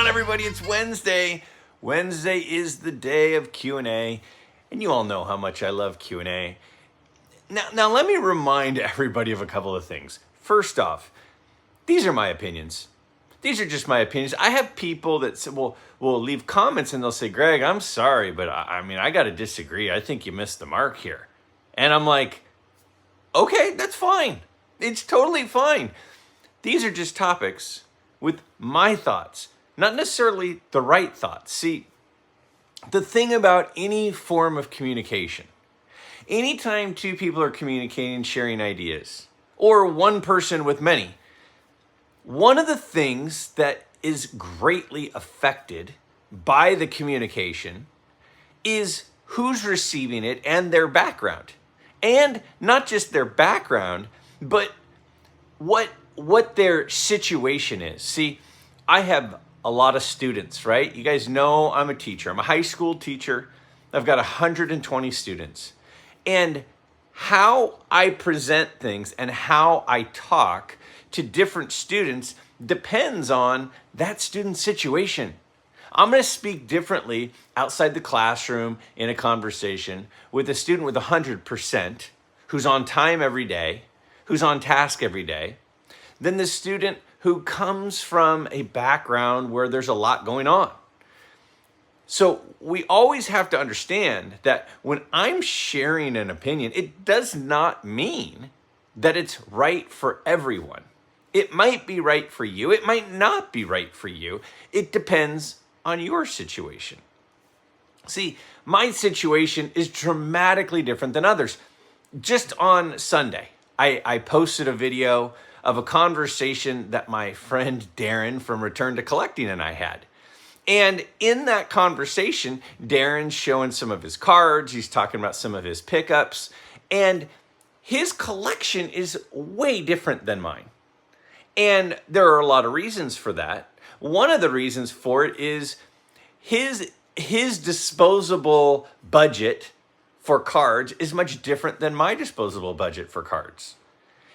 on, everybody? It's Wednesday. Wednesday is the day of Q&A, and you all know how much I love Q&A. Now let me remind everybody of a couple of things. First off, these are my opinions. These are just my opinions. I have people that will leave comments and they'll say, Greg, I'm sorry, but I got to disagree. I think you missed the mark here. And I'm like, okay, that's fine. It's totally fine. These are just topics with my thoughts, not necessarily the right thoughts. See, the thing about any form of communication, anytime two people are communicating, sharing ideas, or one person with many, one of the things that is greatly affected by the communication is who's receiving it and their background. And not just their background, but what their situation is. See, I have a lot of students, right? You guys know I'm a teacher. I'm a high school teacher. I've got 120 students. And how I present things and how I talk to different students depends on that student's situation. I'm going to speak differently outside the classroom in a conversation with a student with 100% who's on time every day, who's on task every day, than the student who comes from a background where there's a lot going on. So we always have to understand that when I'm sharing an opinion, it does not mean that it's right for everyone. It might be right for you. It might not be right for you. It depends on your situation. See, my situation is dramatically different than others. Just on Sunday, I posted a video of a conversation that my friend Darren from Return to Collecting and I had. And in that conversation, Darren's showing some of his cards. He's talking about some of his pickups. And his collection is way different than mine. And there are a lot of reasons for that. One of the reasons for it is his disposable budget for cards is much different than my disposable budget for cards.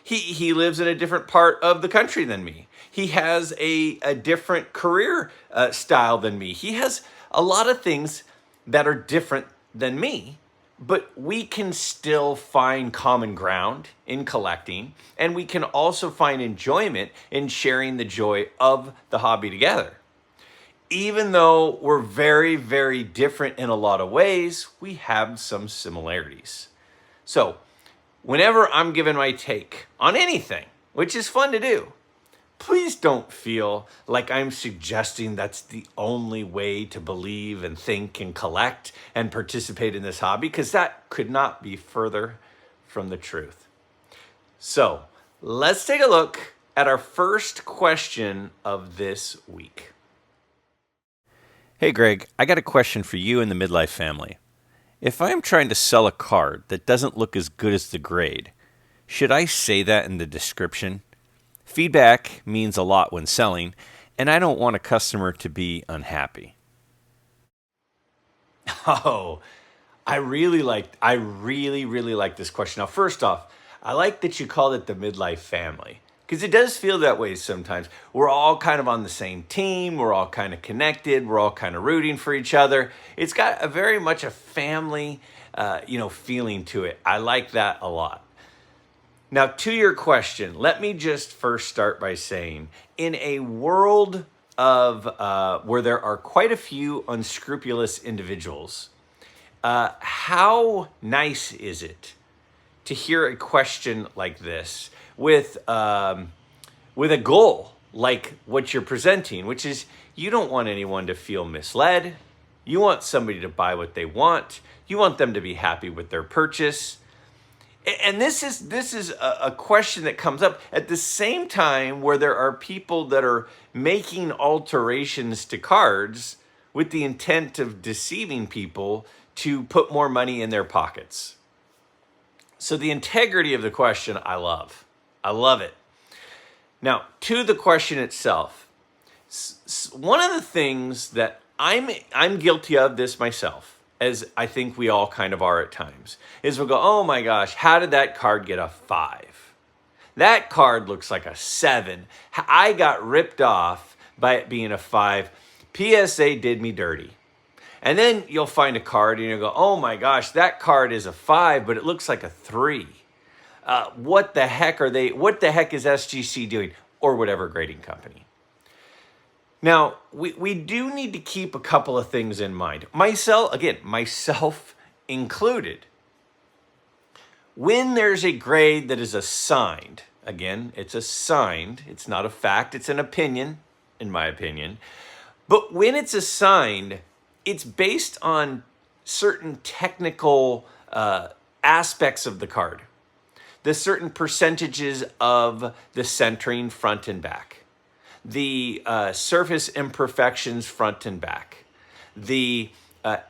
He lives in a different part of the country than me. He has a different career style than me. He has a lot of things that are different than me, but we can still find common ground in collecting, and we can also find enjoyment in sharing the joy of the hobby together. Even though we're very, very different in a lot of ways, we have some similarities. So, whenever I'm giving my take on anything, which is fun to do, please don't feel like I'm suggesting that's the only way to believe and think and collect and participate in this hobby, because that could not be further from the truth. So let's take a look at our first question of this week. Hey Greg, I got a question for you and the MidLife family. If I am trying to sell a card that doesn't look as good as the grade, should I say that in the description? Feedback means a lot when selling, and I don't want a customer to be unhappy. Oh, I really like this question. Now, first off, I like that you called it the MidLife family, because it does feel that way sometimes. We're all kind of on the same team. We're all kind of connected. We're all kind of rooting for each other. It's got a very much a family, feeling to it. I like that a lot. Now, to your question, let me just first start by saying, in a world of where there are quite a few unscrupulous individuals, how nice is it to hear a question like this with a goal like what you're presenting, which is you don't want anyone to feel misled. You want somebody to buy what they want. You want them to be happy with their purchase. And this is a question that comes up at the same time where there are people that are making alterations to cards with the intent of deceiving people to put more money in their pockets. So the integrity of the question, I love. I love it. Now, to the question itself, one of the things that I'm guilty of this myself, as I think we all kind of are at times, is we'll go, oh my gosh, how did that card get a 5? That card looks like a 7. I got ripped off by it being a 5 PSA did me dirty. And then you'll find a card and you'll go, oh my gosh, that card is a 5, but it looks like a 3. What the heck is SGC doing? Or whatever grading company. Now, we do need to keep a couple of things in mind. Myself included. When there's a grade that is assigned, again, it's assigned, it's not a fact, it's an opinion, in my opinion. But when it's assigned, it's based on certain technical aspects of the card. The certain percentages of the centering front and back. The surface imperfections front and back. The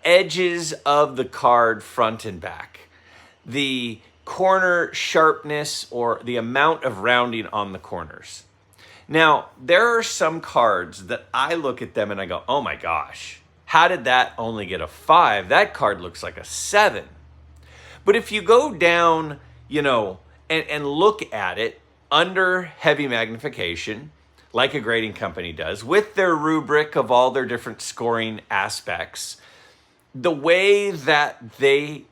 edges of the card front and back. The corner sharpness or the amount of rounding on the corners. Now, there are some cards that I look at them and I go, oh my gosh, how did that only get a 5? That card looks like a 7. But if you go down, and look at it under heavy magnification, like a grading company does, with their rubric of all their different scoring aspects, the way that they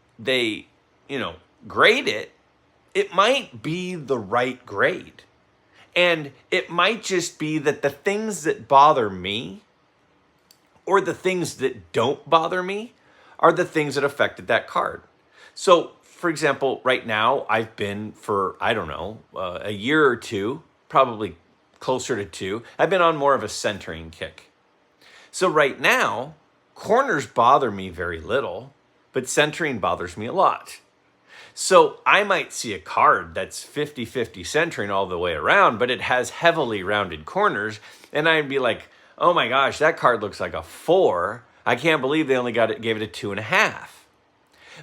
grade it, it might be the right grade. And it might just be that the things that bother me or the things that don't bother me are the things that affected that card. So, for example, right now, I've been for, a year or two, probably closer to 2, I've been on more of a centering kick. So right now, corners bother me very little, but centering bothers me a lot. So I might see a card that's 50-50 centering all the way around, but it has heavily rounded corners, and I'd be like, oh my gosh, that card looks like a 4. I can't believe they only gave it a 2.5.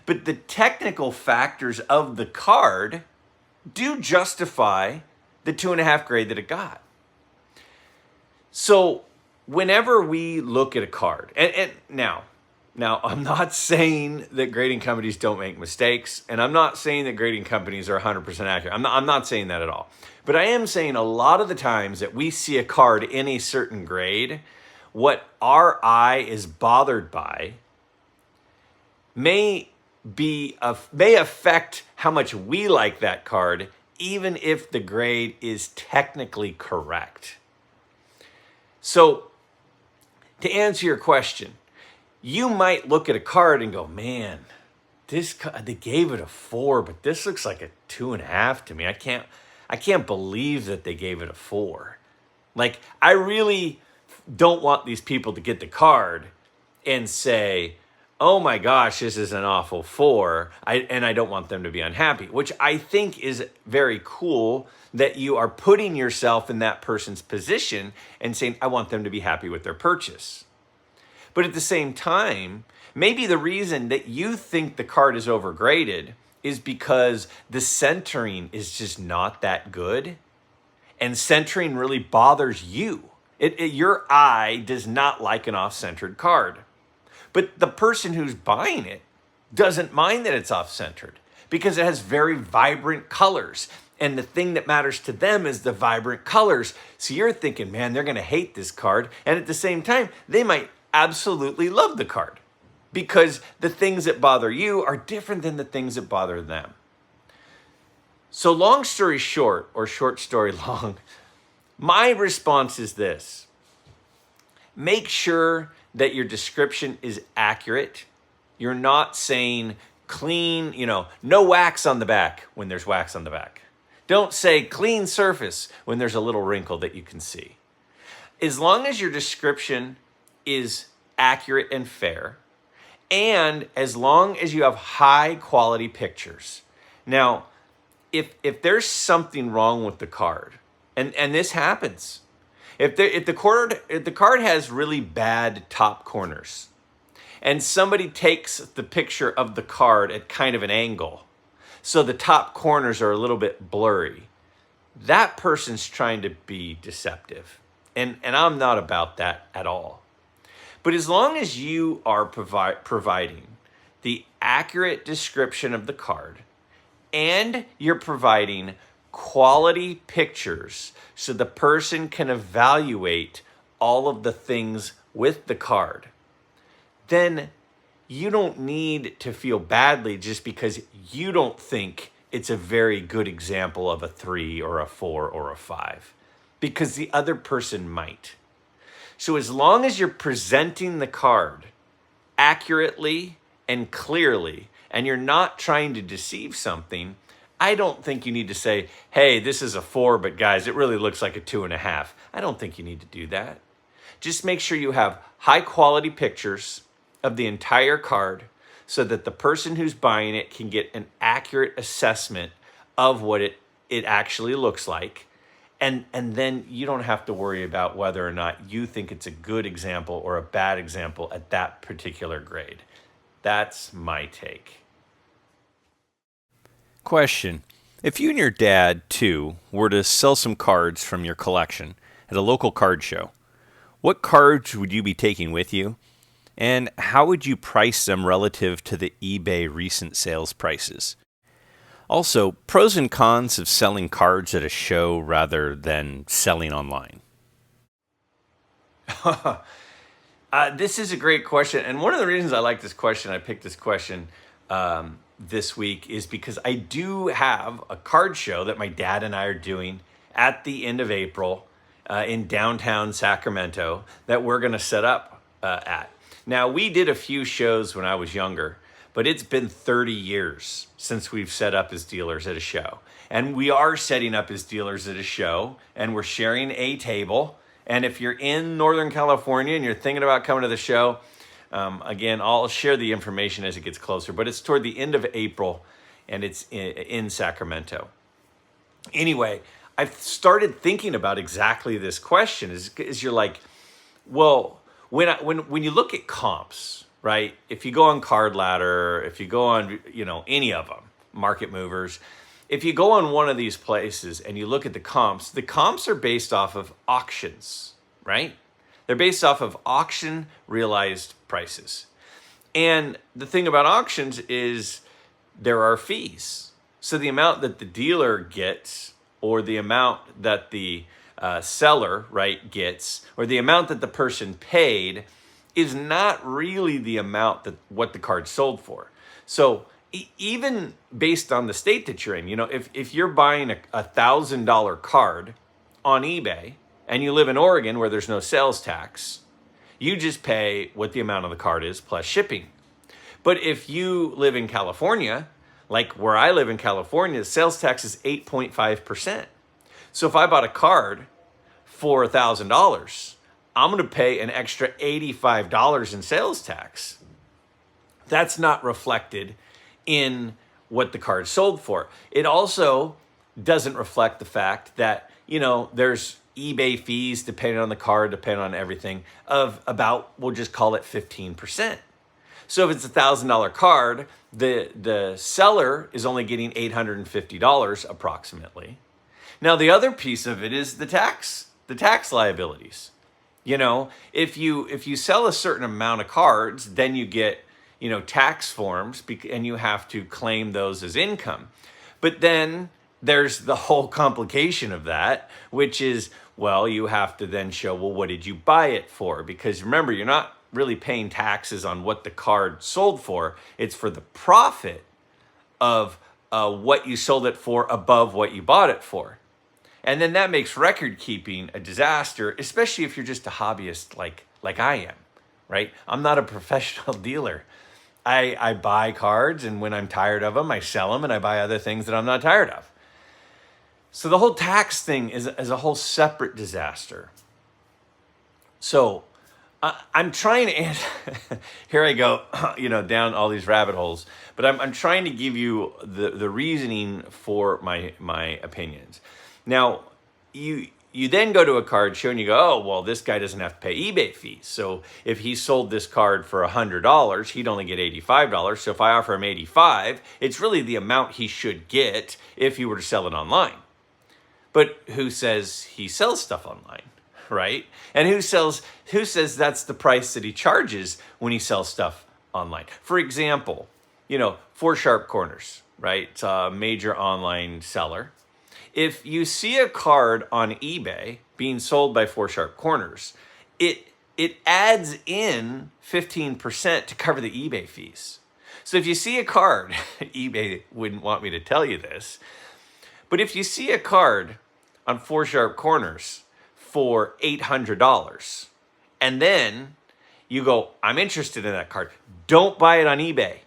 But the technical factors of the card do justify the 2.5 grade that it got. So whenever we look at a card, and now I'm not saying that grading companies don't make mistakes, and I'm not saying that grading companies are 100% accurate. I'm not saying that at all. But I am saying a lot of the times that we see a card in a certain grade, what our eye is bothered by may affect how much we like that card, even if the grade is technically correct. So, to answer your question, you might look at a card and go, man, they gave it a 4, but this looks like a 2.5 to me. I can't believe that they gave it a 4. Like, I really don't want these people to get the card and say, oh my gosh, this is an awful 4, and I don't want them to be unhappy, which I think is very cool that you are putting yourself in that person's position and saying, I want them to be happy with their purchase. But at the same time, maybe the reason that you think the card is overgraded is because the centering is just not that good, and centering really bothers you. Your eye does not like an off-centered card. But the person who's buying it doesn't mind that it's off-centered because it has very vibrant colors. And the thing that matters to them is the vibrant colors. So you're thinking, man, they're going to hate this card. And at the same time, they might absolutely love the card because the things that bother you are different than the things that bother them. So long story short, or short story long, my response is this. Make sure that your description is accurate. You're not saying clean, no wax on the back when there's wax on the back. Don't say clean surface when there's a little wrinkle that you can see. As long as your description is accurate and fair, and as long as you have high quality pictures. Now, if there's something wrong with the card, and this happens, if the card has really bad top corners, and somebody takes the picture of the card at kind of an angle, so the top corners are a little bit blurry, that person's trying to be deceptive. And I'm not about that at all. But as long as you are providing the accurate description of the card, and you're providing quality pictures so the person can evaluate all of the things with the card, then you don't need to feel badly just because you don't think it's a very good example of a 3 or a 4 or a 5, because the other person might. So as long as you're presenting the card accurately and clearly, and you're not trying to deceive something, I don't think you need to say, hey, this is a 4, but guys, it really looks like a 2.5. I don't think you need to do that. Just make sure you have high quality pictures of the entire card so that the person who's buying it can get an accurate assessment of what it actually looks like. And then you don't have to worry about whether or not you think it's a good example or a bad example at that particular grade. That's my take. Question. If you and your dad, too, were to sell some cards from your collection at a local card show, what cards would you be taking with you? And how would you price them relative to the eBay recent sales prices? Also, pros and cons of selling cards at a show rather than selling online. This is a great question. And one of the reasons I like this question, I picked this question this week, is because I do have a card show that my dad and I are doing at the end of April in downtown Sacramento that we're going to set up at. Now, we did a few shows when I was younger, but it's been 30 years since we've set up as dealers at a show. And we are setting up as dealers at a show, and we're sharing a table. And if you're in Northern California and you're thinking about coming to the show, again, I'll share the information as it gets closer, but it's toward the end of April, and it's in Sacramento. Anyway, I've started thinking about exactly this question, is you're like, well, when you look at comps, right? If you go on Card Ladder, if you go on, any of them, Market Movers, if you go on one of these places and you look at the comps are based off of auctions, right? They're based off of auction realized prices. And the thing about auctions is there are fees. So the amount that the dealer gets, or the amount that the seller, right, gets, or the amount that the person paid, is not really the amount that what the card sold for. So even based on the state that you're in, if you're buying a $1,000 card on eBay and you live in Oregon where there's no sales tax, you just pay what the amount of the card is plus shipping. But if you live in California, like where I live in California, the sales tax is 8.5%. So if I bought a card for $1,000, I'm going to pay an extra $85 in sales tax. That's not reflected in what the card sold for. It also doesn't reflect the fact that, there's eBay fees depending on the card, depending on everything, of about, we'll just call it 15%. So if it's a $1,000 card, the seller is only getting $850 approximately. Now, the other piece of it is the tax liabilities. If you sell a certain amount of cards, then you get, tax forms, and you have to claim those as income. But then there's the whole complication of that, which is, well, you have to then show, well, what did you buy it for? Because remember, you're not really paying taxes on what the card sold for. It's for the profit of what you sold it for above what you bought it for. And then that makes record keeping a disaster, especially if you're just a hobbyist like I am, right? I'm not a professional dealer. I buy cards, and when I'm tired of them, I sell them, and I buy other things that I'm not tired of. So the whole tax thing is a whole separate disaster. So I'm trying to, here I go, down all these rabbit holes, but I'm trying to give you the reasoning for my opinions. Now, you then go to a card show and you go, oh, well, this guy doesn't have to pay eBay fees. So if he sold this card for $100, he'd only get $85. So if I offer him $85, it's really the amount he should get if he were to sell it online. But who says he sells stuff online, right? And who says that's the price that he charges when he sells stuff online? For example, 4 Sharp Corners, right? It's a major online seller. If you see a card on eBay being sold by 4 Sharp Corners, it it adds in 15% to cover the eBay fees. So if you see a card, eBay wouldn't want me to tell you this, but if you see a card on 4 Sharp Corners for $800, and then you go, I'm interested in that card, don't buy it on eBay.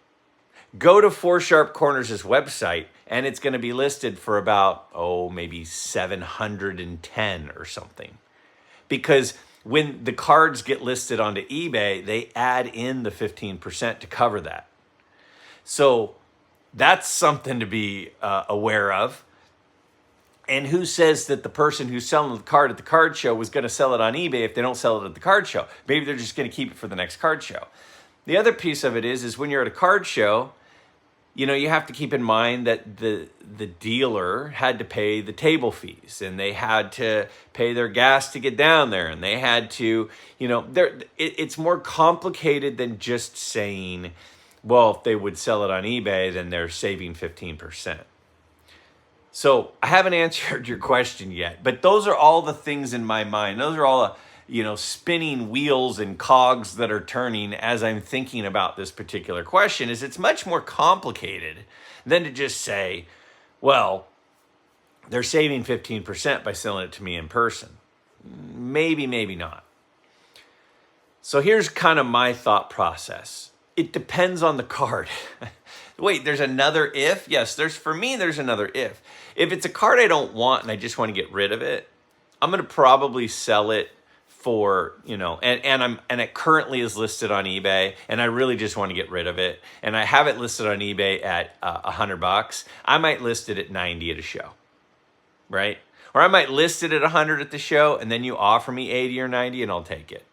Go to 4 Sharp Corners' website, and it's going to be listed for about, maybe 710 or something. Because when the cards get listed onto eBay, they add in the 15% to cover that. So that's something to be aware of. And who says that the person who's selling the card at the card show was going to sell it on eBay if they don't sell it at the card show? Maybe they're just going to keep it for the next card show. The other piece of it is when you're at a card show, you have to keep in mind that the dealer had to pay the table fees, and they had to pay their gas to get down there, and they had to, it's more complicated than just saying, well, if they would sell it on eBay, then they're saving 15%. So I haven't answered your question yet, but those are all the things in my mind. Those are all spinning wheels and cogs that are turning as I'm thinking about this particular question. It's much more complicated than to just say, well, they're saving 15% by selling it to me in person. Maybe, maybe not. So here's kind of my thought process. It depends on the card. Wait, there's another if? Yes, there's another if. If it's a card I don't want and I just want to get rid of it, I'm going to probably sell it for, and it currently is listed on eBay, and I really just want to get rid of it, and I have it listed on eBay at $100. I might list it at 90 at a show, right? Or I might list it at 100 at the show, and then you offer me 80 or 90, and I'll take it.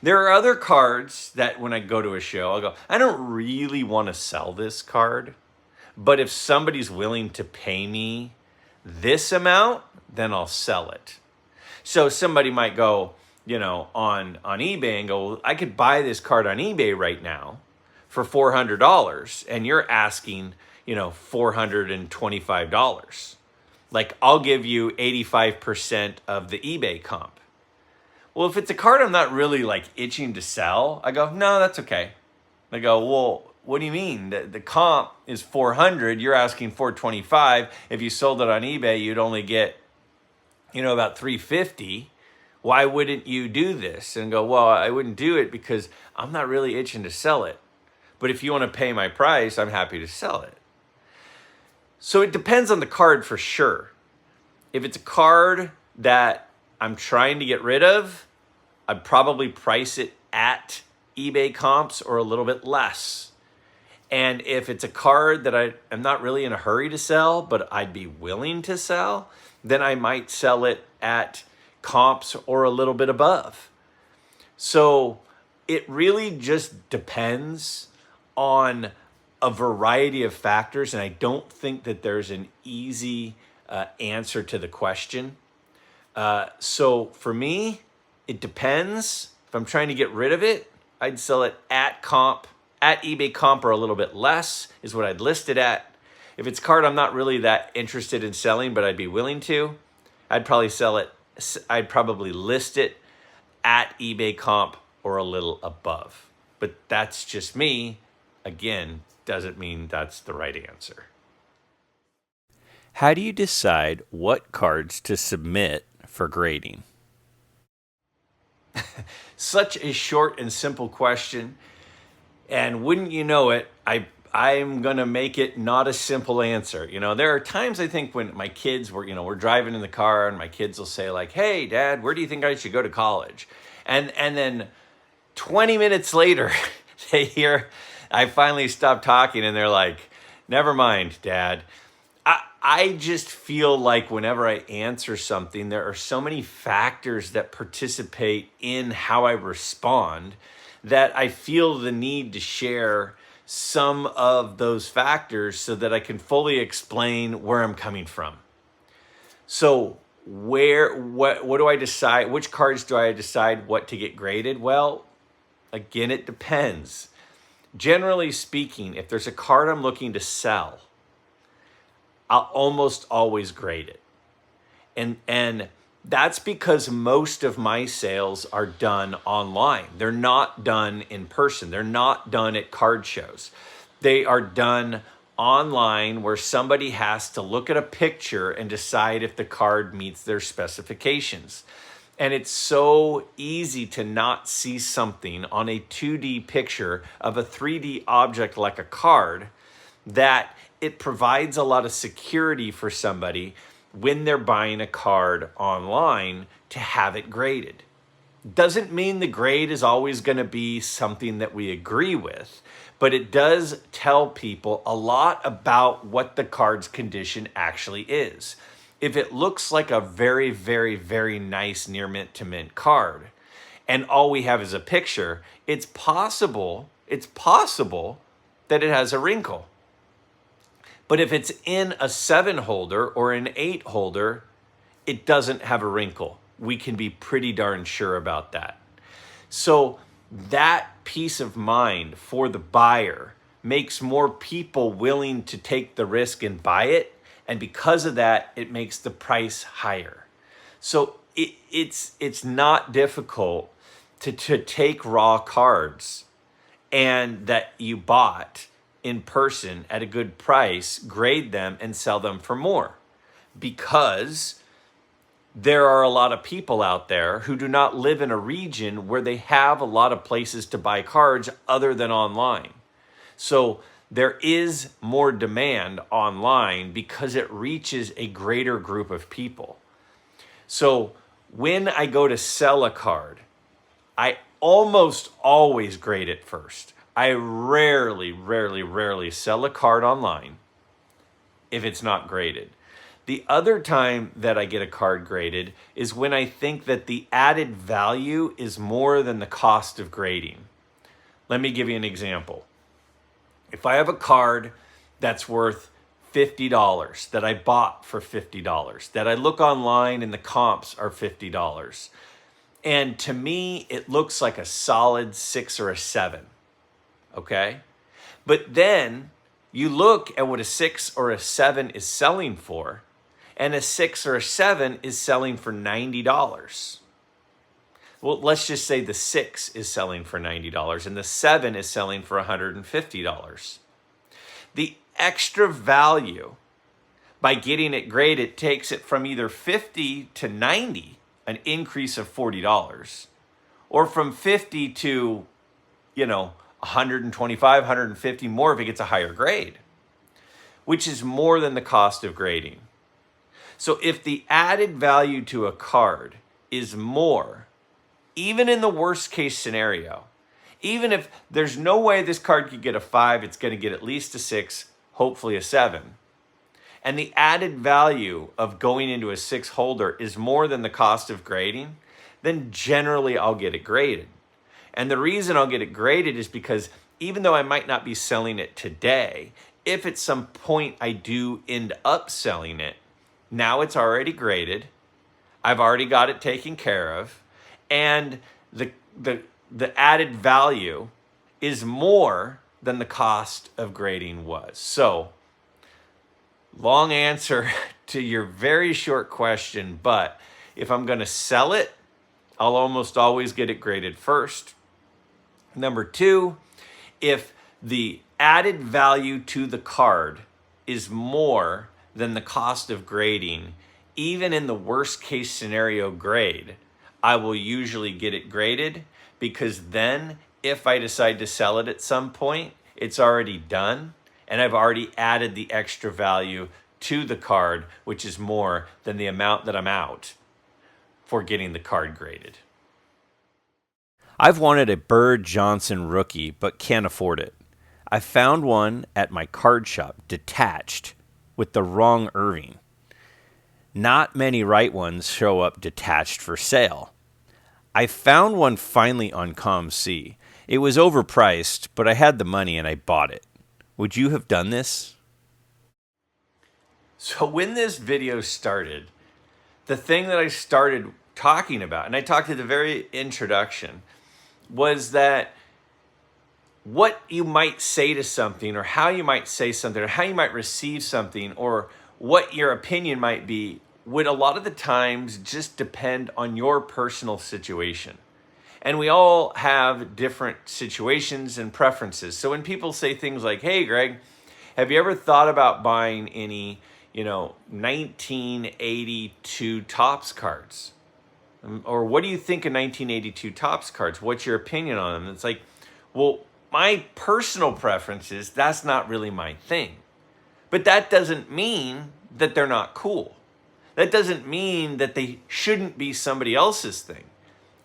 There are other cards that when I go to a show, I'll go, I don't really want to sell this card, but if somebody's willing to pay me this amount, then I'll sell it. So somebody might go, on eBay and go, well, I could buy this card on eBay right now for $400, and you're asking, $425. Like, I'll give you 85% of the eBay comp. Well, if it's a card I'm not really itching to sell, I go, no, that's okay. They go, well, what do you mean? The comp is $400, you're asking $425. If you sold it on eBay, you'd only get about $350. Why wouldn't you do this? And go, well, I wouldn't do it because I'm not really itching to sell it. But if you want to pay my price, I'm happy to sell it. So it depends on the card for sure. If it's a card that I'm trying to get rid of, I'd probably price it at eBay comps or a little bit less. And if it's a card that I'm not really in a hurry to sell, but I'd be willing to sell, then I might sell it at comps or a little bit above. So it really just depends on a variety of factors, and I don't think that there's an easy answer to the question. So for me, it depends. If I'm trying to get rid of it, I'd sell it at comp, at eBay comp or a little bit less is what I'd list it at. If it's a card I'm not really that interested in selling, but I'd be willing to, I'd probably list it at eBay comp or a little above. But that's just me. Again, doesn't mean that's the right answer. How do you decide what cards to submit for grading? Such a short and simple question. And wouldn't you know it, I'm going to make it not a simple answer. There are times I think when my kids we're driving in the car and my kids will say hey, Dad, where do you think I should go to college? And then 20 minutes later, they hear I finally stopped talking and they're like, never mind, Dad. I just feel like whenever I answer something, there are so many factors that participate in how I respond that I feel the need to share some of those factors so that I can fully explain where I'm coming from. So what do I decide? Which cards do I decide what to get graded? Well, again, it depends. Generally speaking, if there's a card I'm looking to sell, I'll almost always grade it. And That's because most of my sales are done online. They're not done in person. They're not done at card shows. They are done online where somebody has to look at a picture and decide if the card meets their specifications. And it's so easy to not see something on a 2D picture of a 3D object like a card that it provides a lot of security for somebody when they're buying a card online to have it graded. Doesn't mean the grade is always going to be something that we agree with, but it does tell people a lot about what the card's condition actually is. If it looks like a very, very, very nice near mint to mint card, and all we have is a picture, it's possible that it has a wrinkle. But if it's in a 7 holder or an 8 holder, it doesn't have a wrinkle. We can be pretty darn sure about that. So that peace of mind for the buyer makes more people willing to take the risk and buy it. And because of that, it makes the price higher. So it's not difficult to take raw cards and that you bought in person at a good price, grade them and sell them for more, because there are a lot of people out there who do not live in a region where they have a lot of places to buy cards other than online. So there is more demand online because it reaches a greater group of people. So when I go to sell a card, I almost always grade it first. I rarely sell a card online if it's not graded. The other time that I get a card graded is when I think that the added value is more than the cost of grading. Let me give you an example. If I have a card that's worth $50 that I bought for $50, that I look online and the comps are $50, and to me it looks like a solid 6 or a 7. Okay? But then you look at what a 6 or a 7 is selling for, and a 6 or a 7 is selling for $90. Well, let's just say the 6 is selling for $90 and the 7 is selling for $150. The extra value by getting it graded takes it from either 50 to 90, an increase of $40, or from 50 to, 125, 150 more if it gets a higher grade, which is more than the cost of grading. So if the added value to a card is more, even in the worst case scenario, even if there's no way this card could get a 5, it's going to get at least a 6, hopefully a 7. And the added value of going into a 6 holder is more than the cost of grading, then generally I'll get it graded. And the reason I'll get it graded is because even though I might not be selling it today, if at some point I do end up selling it, now it's already graded, I've already got it taken care of, and the added value is more than the cost of grading was. So, long answer to your very short question, but if I'm going to sell it, I'll almost always get it graded first. Number 2, if the added value to the card is more than the cost of grading, even in the worst case scenario grade, I will usually get it graded, because then if I decide to sell it at some point, it's already done and I've already added the extra value to the card, which is more than the amount that I'm out for getting the card graded. I've wanted a Bird Johnson rookie, but can't afford it. I found one at my card shop, detached, with the wrong Irving. Not many right ones show up detached for sale. I found one finally on ComC. It was overpriced, but I had the money and I bought it. Would you have done this? So when this video started, the thing that I started talking about, and I talked at the very introduction, was that what you might say to something, or how you might say something, or how you might receive something, or what your opinion might be would a lot of the times just depend on your personal situation. And we all have different situations and preferences. So when people say things like, hey, Greg, have you ever thought about buying any, 1982 Topps cards? Or what do you think of 1982 Topps cards? What's your opinion on them? It's like, well, my personal preference is that's not really my thing. But that doesn't mean that they're not cool. That doesn't mean that they shouldn't be somebody else's thing.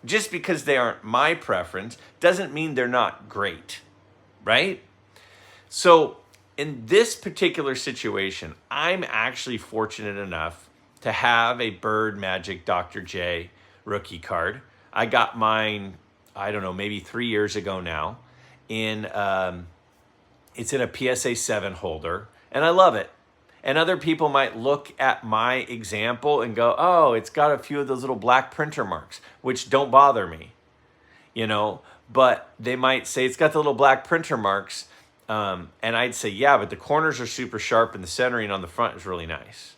Just because they aren't my preference doesn't mean they're not great, right? So in this particular situation, I'm actually fortunate enough to have a Bird Magic Dr. J rookie card. I got mine, I don't know, maybe 3 years ago now. It's in a PSA 7 holder, and I love it. And other people might look at my example and go, oh, it's got a few of those little black printer marks, which don't bother me, but they might say it's got the little black printer marks. And I'd say, yeah, but the corners are super sharp and the centering on the front is really nice.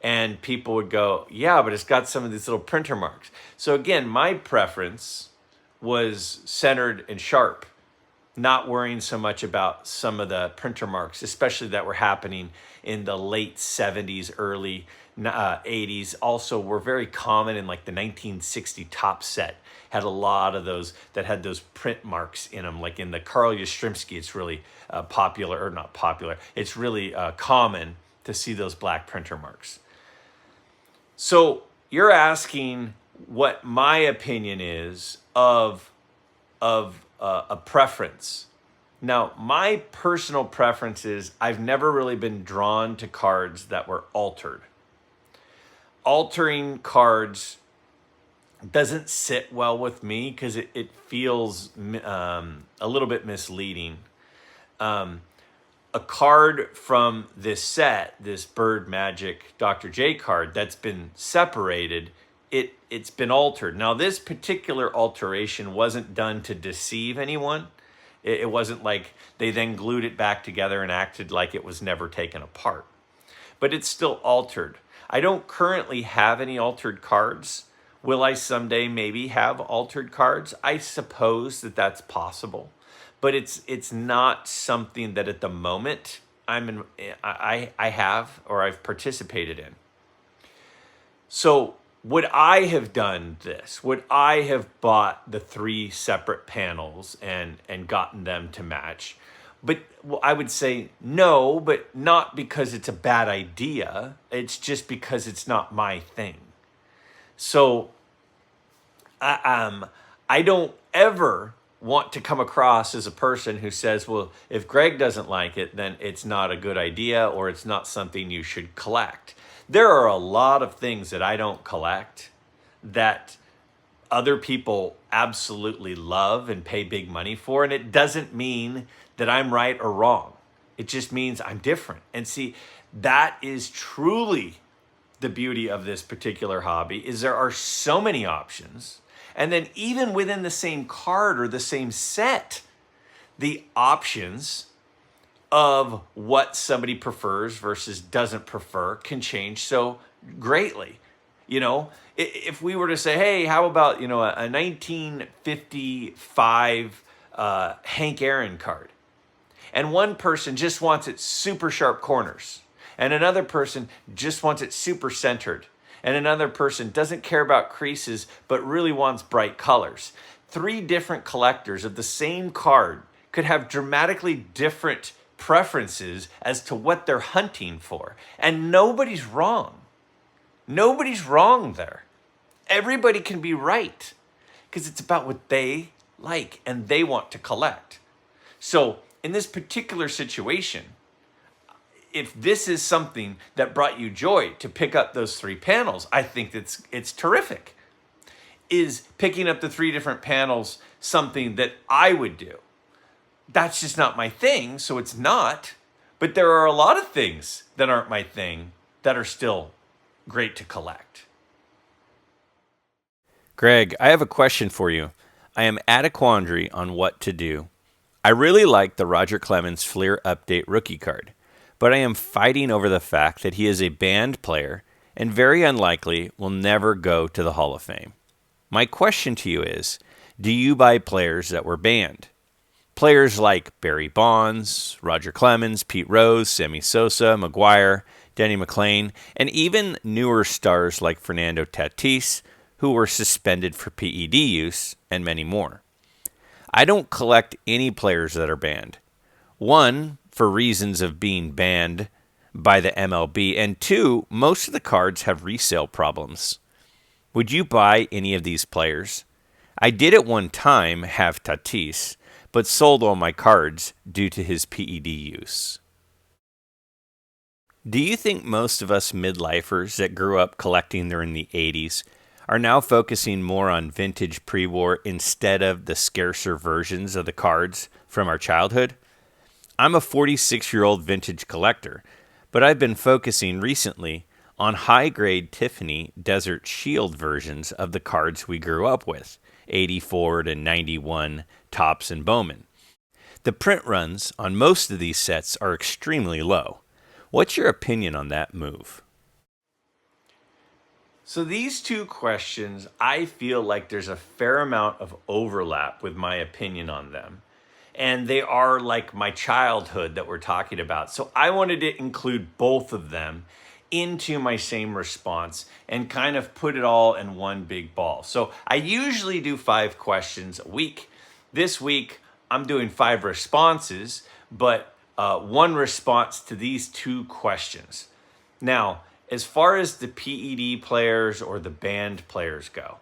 And people would go, yeah, but it's got some of these little printer marks. So again, my preference was centered and sharp, not worrying so much about some of the printer marks, especially that were happening in the late 70s, early 80s. Also were very common in like the 1960 Topps set. Had a lot of those that had those print marks in them. Like in the Carl Yastrzemski, it's really popular, or not popular. It's really common to see those black printer marks. So you're asking what my opinion is of a preference. Now, my personal preference is I've never really been drawn to cards that were altered. Altering cards doesn't sit well with me because it feels a little bit misleading. A card from this set, this Bird Magic Dr. J card that's been separated, it's been altered. Now, this particular alteration wasn't done to deceive anyone. It wasn't like they then glued it back together and acted like it was never taken apart. But it's still altered. I don't currently have any altered cards. Will I someday maybe have altered cards? I suppose that that's possible. But it's not something that at the moment I have or I've participated in. So would I have done this? Would I have bought the 3 separate panels and gotten them to match? But I would say no, but not because it's a bad idea. It's just because it's not my thing. So I don't ever want to come across as a person who says, well, if Greg doesn't like it, then it's not a good idea or it's not something you should collect. There are a lot of things that I don't collect that other people absolutely love and pay big money for. And it doesn't mean that I'm right or wrong. It just means I'm different. And see, that is truly the beauty of this particular hobby, is there are so many options. And then even within the same card or the same set, the options of what somebody prefers versus doesn't prefer can change so greatly. If we were to say, hey, how about, a 1955 Hank Aaron card? And one person just wants it super sharp corners. And another person just wants it super centered. And another person doesn't care about creases, but really wants bright colors. 3 different collectors of the same card could have dramatically different preferences as to what they're hunting for. And nobody's wrong. Nobody's wrong there. Everybody can be right because it's about what they like and they want to collect. So in this particular situation, if this is something that brought you joy to pick up those 3 panels, I think it's terrific. Is picking up the 3 different panels something that I would do? That's just not my thing, so it's not. But there are a lot of things that aren't my thing that are still great to collect. Greg, I have a question for you. I am at a quandary on what to do. I really like the Roger Clemens Fleer Update rookie card, but I am fighting over the fact that he is a band player and very unlikely will never go to the Hall of Fame. My question to you is, do you buy players that were banned? Players like Barry Bonds, Roger Clemens, Pete Rose, Sammy Sosa, McGuire, Denny McClain, and even newer stars like Fernando Tatis, who were suspended for PED use, and many more. I don't collect any players that are banned. One, for reasons of being banned by the MLB, and two, most of the cards have resale problems. Would you buy any of these players? I did at one time have Tatis, but sold all my cards due to his PED use. Do you think most of us midlifers that grew up collecting during the 80s are now focusing more on vintage pre-war instead of the scarcer versions of the cards from our childhood? I'm a 46-year-old vintage collector, but I've been focusing recently on high-grade Tiffany Desert Shield versions of the cards we grew up with, 84 to 91 Topps and Bowman. The print runs on most of these sets are extremely low. What's your opinion on that move? So these two questions, I feel like there's a fair amount of overlap with my opinion on them. And they are like my childhood that we're talking about. So I wanted to include both of them into my same response and kind of put it all in one big ball. So I usually do 5 questions a week. This week, I'm doing 5 responses, but 1 response to these 2 questions. Now, as far as the PED players or the banned players go,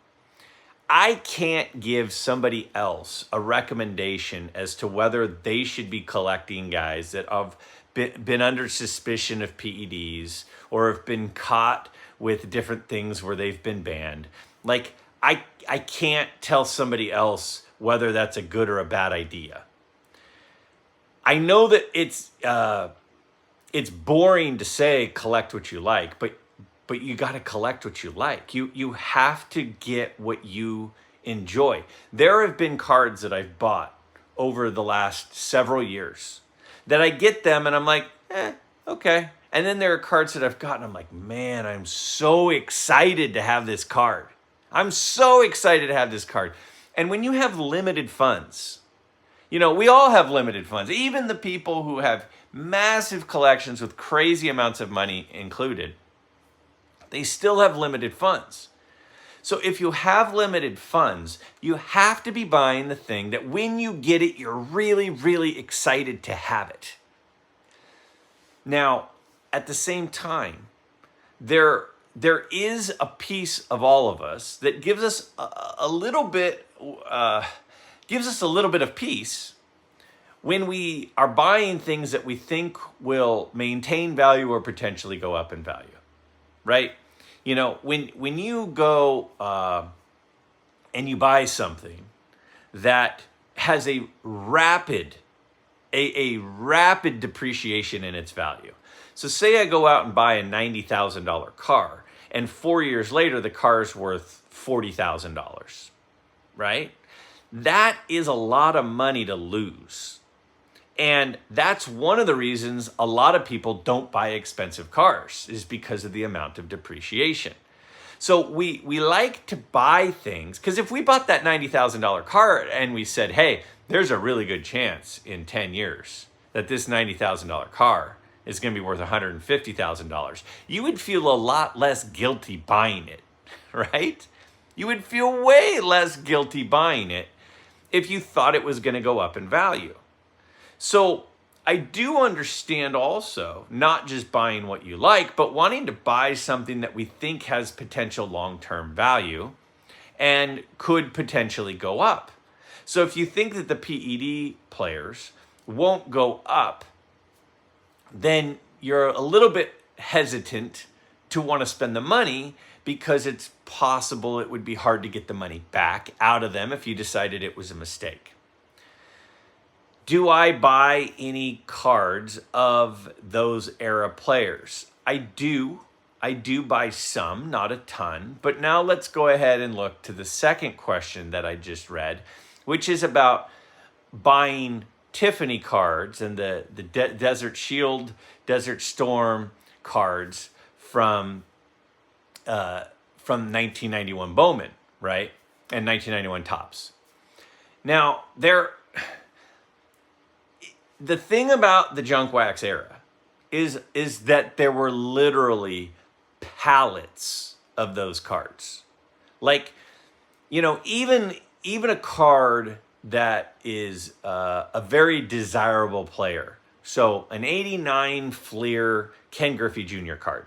I can't give somebody else a recommendation as to whether they should be collecting guys that have been under suspicion of PEDs or have been caught with different things where they've been banned. Like, I can't tell somebody else whether that's a good or a bad idea. I know that it's boring to say collect what you like, but you got to collect what you like. You have to get what you enjoy. There have been cards that I've bought over the last several years that I get them and I'm like, okay. And then there are cards that I've gotten, I'm like, man, I'm so excited to have this card. I'm so excited to have this card. And when you have limited funds, you know, we all have limited funds, even the people who have massive collections with crazy amounts of money included, they still have limited funds. So if you have limited funds, you have to be buying the thing that when you get it, you're really, really excited to have it. Now, at the same time, there is a piece of all of us that gives us a little bit of peace when we are buying things that we think will maintain value or potentially go up in value, right? You know, when you go and you buy something that has a rapid depreciation in its value. So say I go out and buy a $90,000 car, and 4 years later the car is worth $40,000, right? That is a lot of money to lose. And that's one of the reasons a lot of people don't buy expensive cars, is because of the amount of depreciation. So we like to buy things, because if we bought that $90,000 car and we said, hey, there's a really good chance in 10 years that this $90,000 car is going to be worth $150,000, you would feel a lot less guilty buying it, right? You would feel way less guilty buying it if you thought it was going to go up in value. So I do understand also not just buying what you like, but wanting to buy something that we think has potential long-term value and could potentially go up. So if you think that the PED players won't go up, then you're a little bit hesitant to want to spend the money, because it's possible it would be hard to get the money back out of them if you decided it was a mistake. Do I buy any cards of those era players? I do buy some, not a ton. But now let's go ahead and look to the second question that I just read, which is about buying Tiffany cards and the Desert Shield, Desert Storm cards from from 1991 Bowman, right? And 1991 Topps. Now, the thing about the junk wax era is that there were literally pallets of those cards. Like, even a card that is a very desirable player. So an 89 Fleer Ken Griffey Jr. card,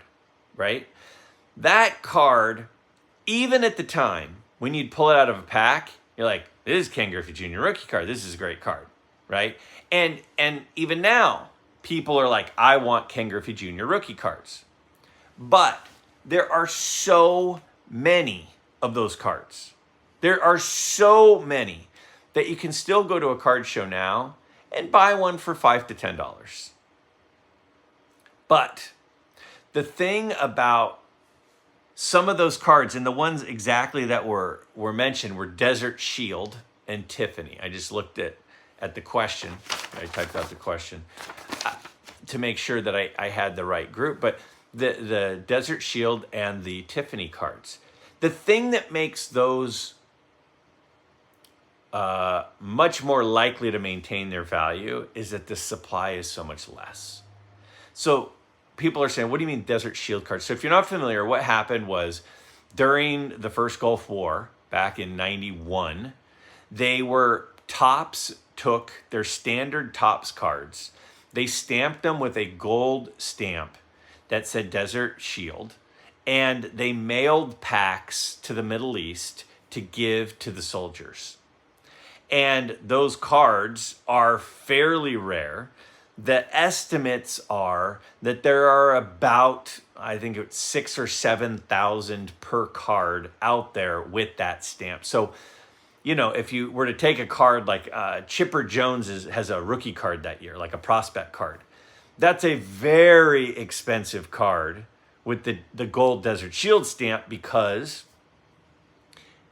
right? That card, even at the time, when you'd pull it out of a pack, you're like, this is Ken Griffey Jr. rookie card. This is a great card, right? And even now, people are like, I want Ken Griffey Jr. rookie cards. But there are so many of those cards. There are so many that you can still go to a card show now and buy one for $5 to $10. But the thing about some of those cards, and the ones exactly that were mentioned, were Desert Shield and Tiffany. I just looked at the question. I typed out the question to make sure that I had the right group. But the Desert Shield and the Tiffany cards. The thing that makes those much more likely to maintain their value is that the supply is so much less. So people are saying, what do you mean Desert Shield cards? So if you're not familiar, what happened was during the first Gulf War back in 91, Topps took their standard Topps cards. They stamped them with a gold stamp that said Desert Shield, and they mailed packs to the Middle East to give to the soldiers. And those cards are fairly rare. The estimates are that there are about, I think it's 6,000 or 7,000 per card out there with that stamp. So, if you were to take a card like Chipper Jones has a rookie card that year, like a prospect card, that's a very expensive card with the gold Desert Shield stamp because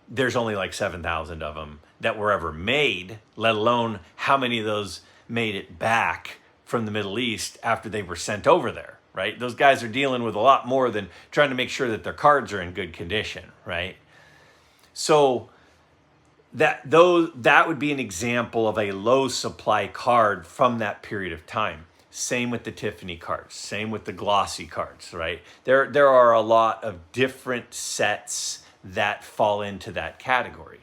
there's only like 7,000 of them that were ever made, let alone how many of those made it back from the Middle East after they were sent over there, right? Those guys are dealing with a lot more than trying to make sure that their cards are in good condition, right? So that would be an example of a low supply card from that period of time. Same with the Tiffany cards, same with the glossy cards, right? There are a lot of different sets that fall into that category.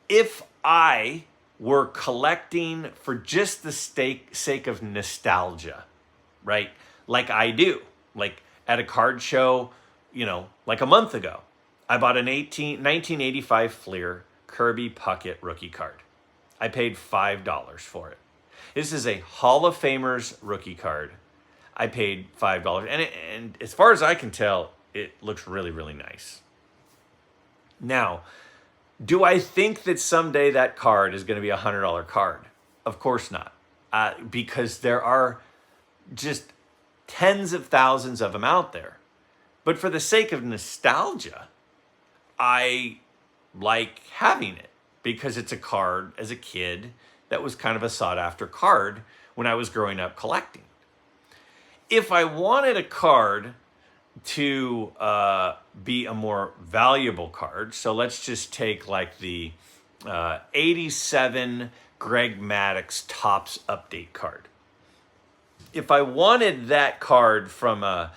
If I were collecting for just the sake of nostalgia, right? Like I do, like at a card show, like a month ago, I bought an 1985 Fleer Kirby Puckett rookie card. I paid $5 for it. This is a Hall of Famers rookie card. I paid $5. And as far as I can tell, it looks really, really nice. Now, do I think that someday that card is going to be a $100 card? Of course not. Because there are just tens of thousands of them out there. But for the sake of nostalgia, I like having it because it's a card as a kid that was kind of a sought-after card when I was growing up collecting. If I wanted a card to be a more valuable card, so let's just take like the 87 Greg Maddux Topps Update card. If I wanted that card from a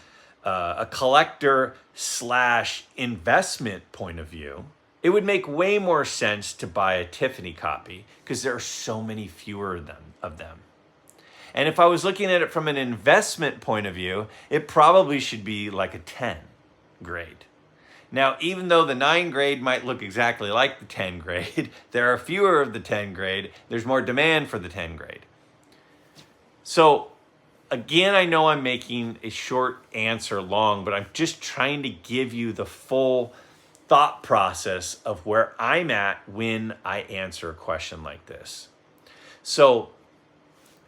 collector / investment point of view, it would make way more sense to buy a Tiffany copy because there are so many fewer of them. And if I was looking at it from an investment point of view, it probably should be like a 10 grade. Now, even though the 9 grade might look exactly like the 10 grade, there are fewer of the 10 grade. There's more demand for the 10 grade. So again, I know I'm making a short answer long, but I'm just trying to give you the full thought process of where I'm at when I answer a question like this. So,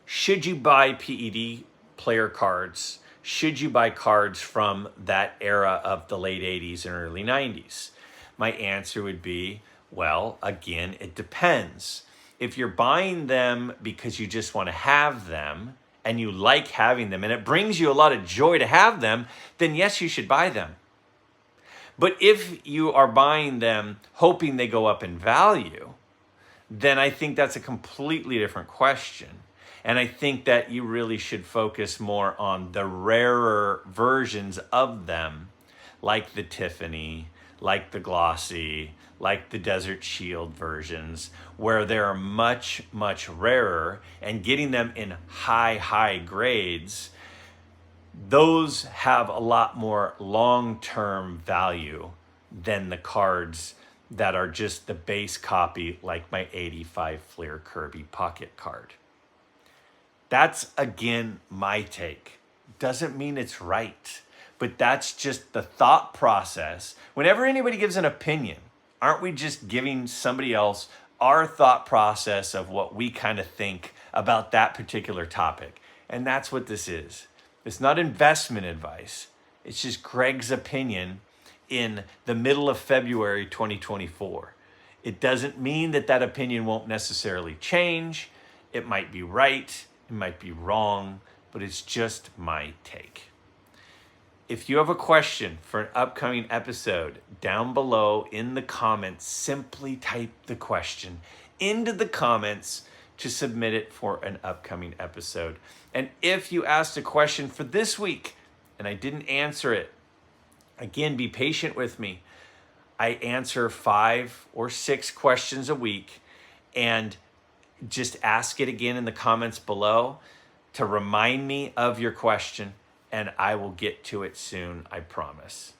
should you buy PED player cards? Should you buy cards from that era of the late 80s and early 90s? My answer would be, well, again, it depends. If you're buying them because you just want to have them and you like having them and it brings you a lot of joy to have them, then yes, you should buy them. But if you are buying them hoping they go up in value, then I think that's a completely different question. And I think that you really should focus more on the rarer versions of them, like the Tiffany, like the glossy, like the Desert Shield versions, where they're much, much rarer, and getting them in high grades, those have a lot more long-term value than the cards that are just the base copy, like my 85 Fleer Kirby pocket card. That's, again, my take. Doesn't mean it's right, but that's just the thought process. Whenever anybody gives an opinion, aren't we just giving somebody else our thought process of what we kind of think about that particular topic? And that's what this is. It's not investment advice. It's just Greg's opinion in the middle of February 2024. It doesn't mean that that opinion won't necessarily change. It might be right, it might be wrong, but it's just my take. If you have a question for an upcoming episode, down below in the comments, simply type the question into the comments to submit it for an upcoming episode. And if you asked a question for this week and I didn't answer it, again, be patient with me. I answer 5 or 6 questions a week, and just ask it again in the comments below to remind me of your question, and I will get to it soon, I promise.